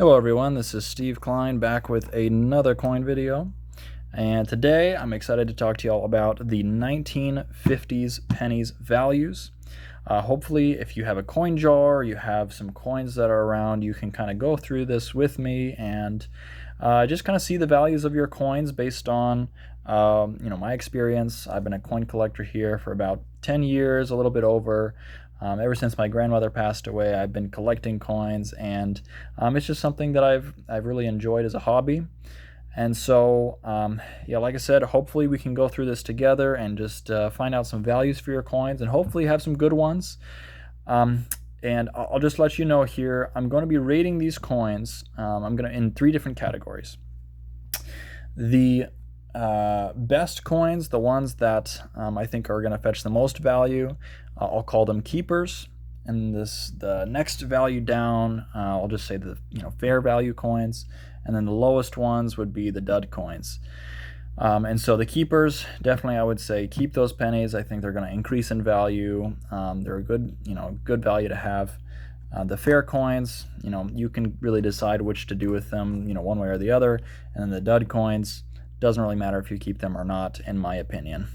Hello everyone, this is Steve Klein back with another coin video, and today I'm excited to talk to you all about the 1950s pennies values. Hopefully if you have a coin jar, you have some coins that are around, you can kind of go through this with me and just kind of see the values of your coins based on my experience. I've been a coin collector here for about 10 years, a little bit over. Ever since my grandmother passed away, I've been collecting coins, and it's just something that I've really enjoyed as a hobby. And so, like I said, hopefully we can go through this together and just find out some values for your coins, and hopefully have some good ones. And I'll just let you know here, I'm going to be rating these coins. I'm going to in 3 different categories. The best coins, the ones that I think are going to fetch the most value, I'll call them keepers. And the next value down, I'll just say the fair value coins, and then the lowest ones would be the dud coins. And so the keepers, definitely I would say keep those pennies. I think they're going to increase in value. They're a good value to have. The fair coins, you can really decide which to do with them, one way or the other. And then the dud coins, doesn't really matter if you keep them or not, in my opinion.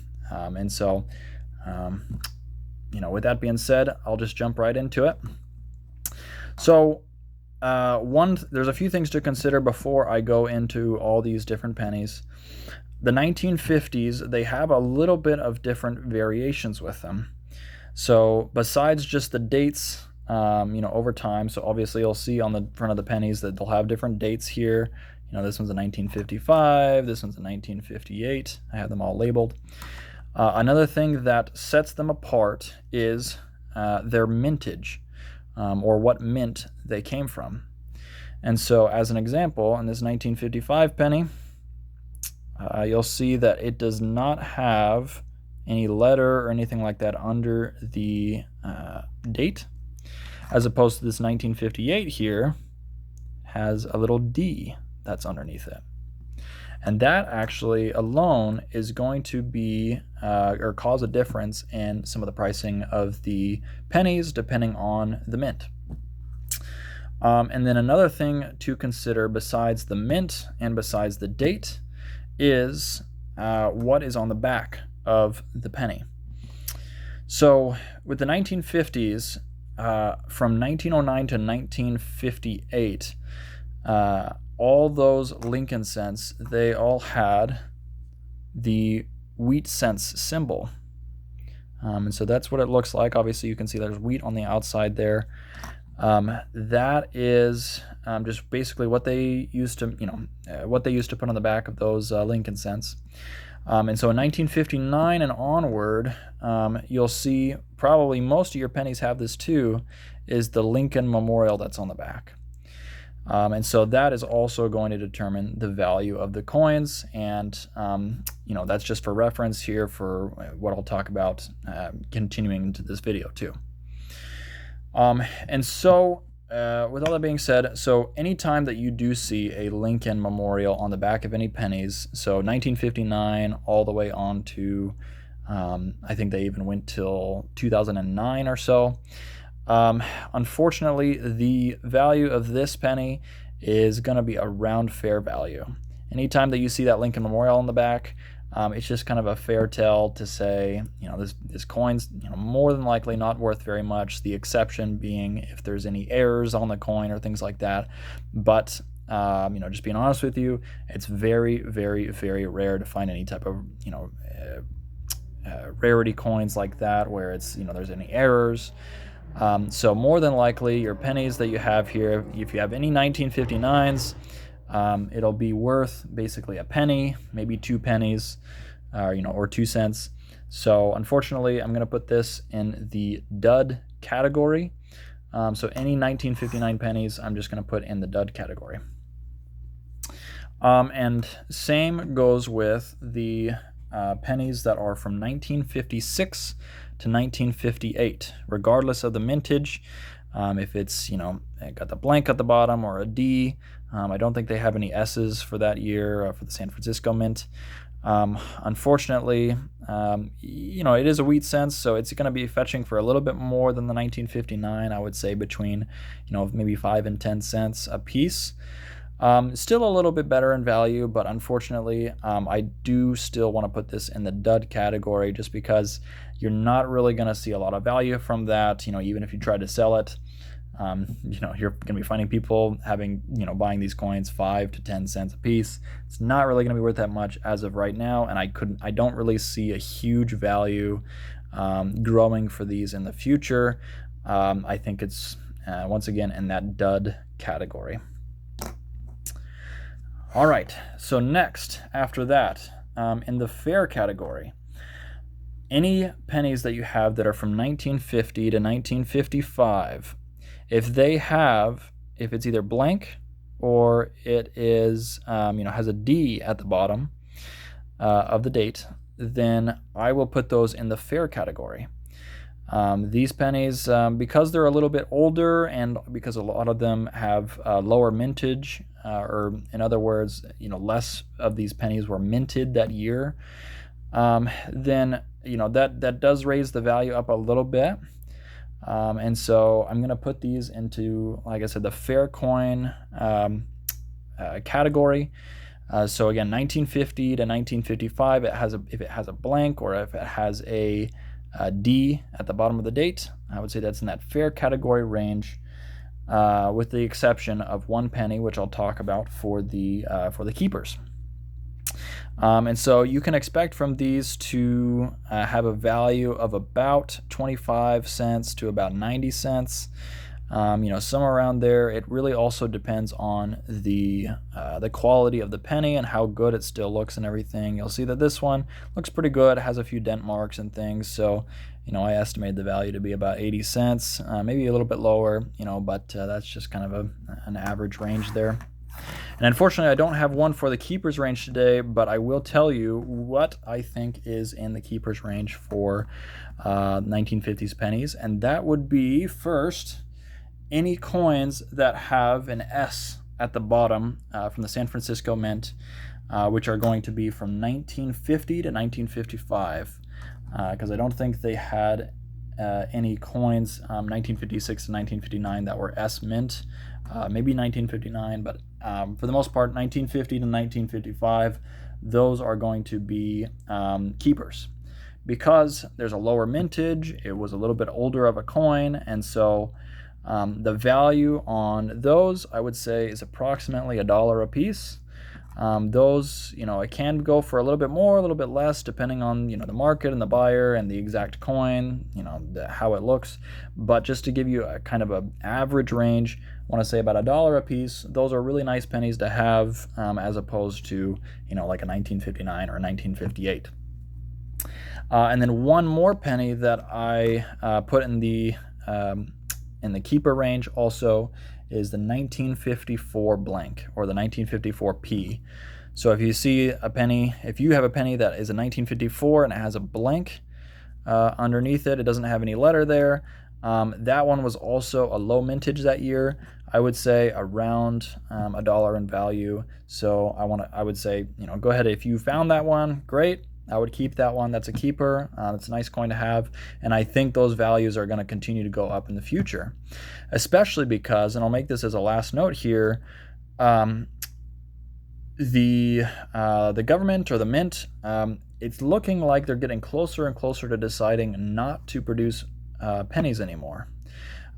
With that being said, I'll just jump right into it. So there's a few things to consider before I go into all these different pennies. The 1950s, they have a little bit of different variations with them. So besides just the dates, over time, so obviously you'll see on the front of the pennies that they'll have different dates here. This one's a 1955, this one's a 1958. I have them all labeled. Another thing that sets them apart is their mintage, or what mint they came from. And so as an example, in this 1955 penny, you'll see that it does not have any letter or anything like that under the date, as opposed to this 1958 here has a little D that's underneath it. And that actually alone is going to be or cause a difference in some of the pricing of the pennies depending on the mint. And then another thing to consider besides the mint and besides the date is what is on the back of the penny. So with the 1950s, from 1909 to 1958, all those Lincoln cents, they all had the wheat cents symbol. And so that's what it looks like. Obviously you can see there's wheat on the outside there. That is just basically what they used to, put on the back of those Lincoln cents. And so in 1959 and onward, you'll see probably most of your pennies have this too, is the Lincoln Memorial that's on the back. And so that is also going to determine the value of the coins, and that's just for reference here for what I'll talk about continuing into this video too. And so with all that being said, so anytime that you do see a Lincoln Memorial on the back of any pennies, so 1959 all the way on to I think they even went till 2009 or so. Unfortunately, the value of this penny is going to be around fair value. Anytime that you see that Lincoln Memorial on the back, it's just kind of a fair tell to say, this coin's more than likely not worth very much. The exception being if there's any errors on the coin or things like that. But just being honest with you, it's very, very, very rare to find any type of rarity coins like that where it's there's any errors. So more than likely your pennies that you have here, if you have any 1959s, it'll be worth basically a penny, maybe 2 pennies, or 2 cents. So unfortunately, I'm going to put this in the dud category. So any 1959 pennies, I'm just going to put in the dud category. And same goes with the pennies that are from 1956 to 1958, regardless of the mintage. If it's got the blank at the bottom or a D, I don't think they have any S's for that year for the San Francisco mint. Unfortunately, it is a wheat cents, so it's going to be fetching for a little bit more than the 1959. I would say between, maybe 5 and 10 cents a piece. Still a little bit better in value, but unfortunately, I do still want to put this in the dud category just because you're not really going to see a lot of value from that. Even if you try to sell it, you're going to be finding people buying these coins 5 to 10 cents a piece. It's not really going to be worth that much as of right now, and I don't really see a huge value growing for these in the future. I think it's once again in that dud category. All right, so next after that, in the fair category, any pennies that you have that are from 1950 to 1955, if it's either blank or it is, has a D at the bottom of the date, then I will put those in the fair category. These pennies, because they're a little bit older and because a lot of them have lower mintage, or in other words, less of these pennies were minted that year, then that does raise the value up a little bit. And so I'm going to put these into, like I said, the fair coin category. So again, 1950 to 1955, if it has a blank or if it has a D at the bottom of the date, I would say that's in that fair category range, with the exception of one penny, which I'll talk about for the keepers. And so you can expect from these to have a value of about 25 cents to about 90 cents. Somewhere around there. It really also depends on the quality of the penny and how good it still looks and everything. You'll see that this one looks pretty good. It has a few dent marks and things, so I estimate the value to be about 80 cents, maybe a little bit lower, but that's just kind of an average range there. And unfortunately, I don't have one for the keepers range today, but I will tell you what I think is in the keepers range for 1950s pennies, and that would be, first, any coins that have an S at the bottom from the San Francisco Mint, which are going to be from 1950 to 1955, because I don't think they had any coins 1956 to 1959 that were S mint. Maybe 1959, but for the most part, 1950 to 1955, those are going to be keepers. Because there's a lower mintage, it was a little bit older of a coin, and so the value on those, I would say, is approximately $1 a piece. Those, it can go for a little bit more, a little bit less, depending on, the market and the buyer and the exact coin, how it looks. But just to give you a kind of an average range, I want to say about $1 a piece. Those are really nice pennies to have, as opposed to, like a 1959 or a 1958. And then one more penny that I put in the keeper range also is the 1954 blank, or the 1954 P. So if you have a penny that is a 1954 and it has a blank underneath it, it doesn't have any letter there, that one was also a low mintage that year. I would say around $1 in value. So I would say, go ahead, if you found that one, great. I would keep that one. That's a keeper. It's a nice coin to have, and I think those values are going to continue to go up in the future, especially because, and I'll make this as a last note here, the government or the mint, it's looking like they're getting closer and closer to deciding not to produce pennies anymore.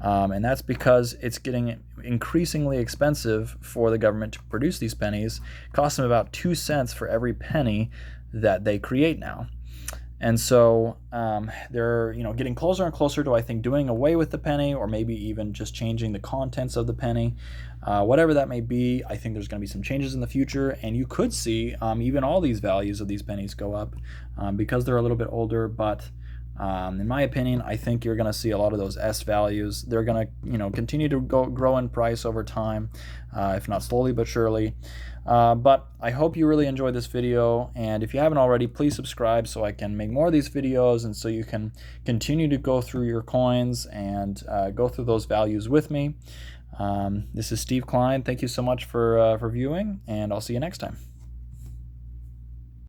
And that's because it's getting increasingly expensive for the government to produce these pennies. It costs them about 2 cents for every penny that they create now. And so they're getting closer and closer to, I think, doing away with the penny, or maybe even just changing the contents of the penny. Whatever that may be, I think there's going to be some changes in the future, and you could see even all these values of these pennies go up because they're a little bit older. But in my opinion, I think you're going to see a lot of those S values. They're going to continue to grow in price over time, if not slowly but surely. But I hope you really enjoyed this video, and if you haven't already, please subscribe so I can make more of these videos, and so you can continue to go through your coins and go through those values with me. This is Steve Klein. Thank you so much for viewing, and I'll see you next time.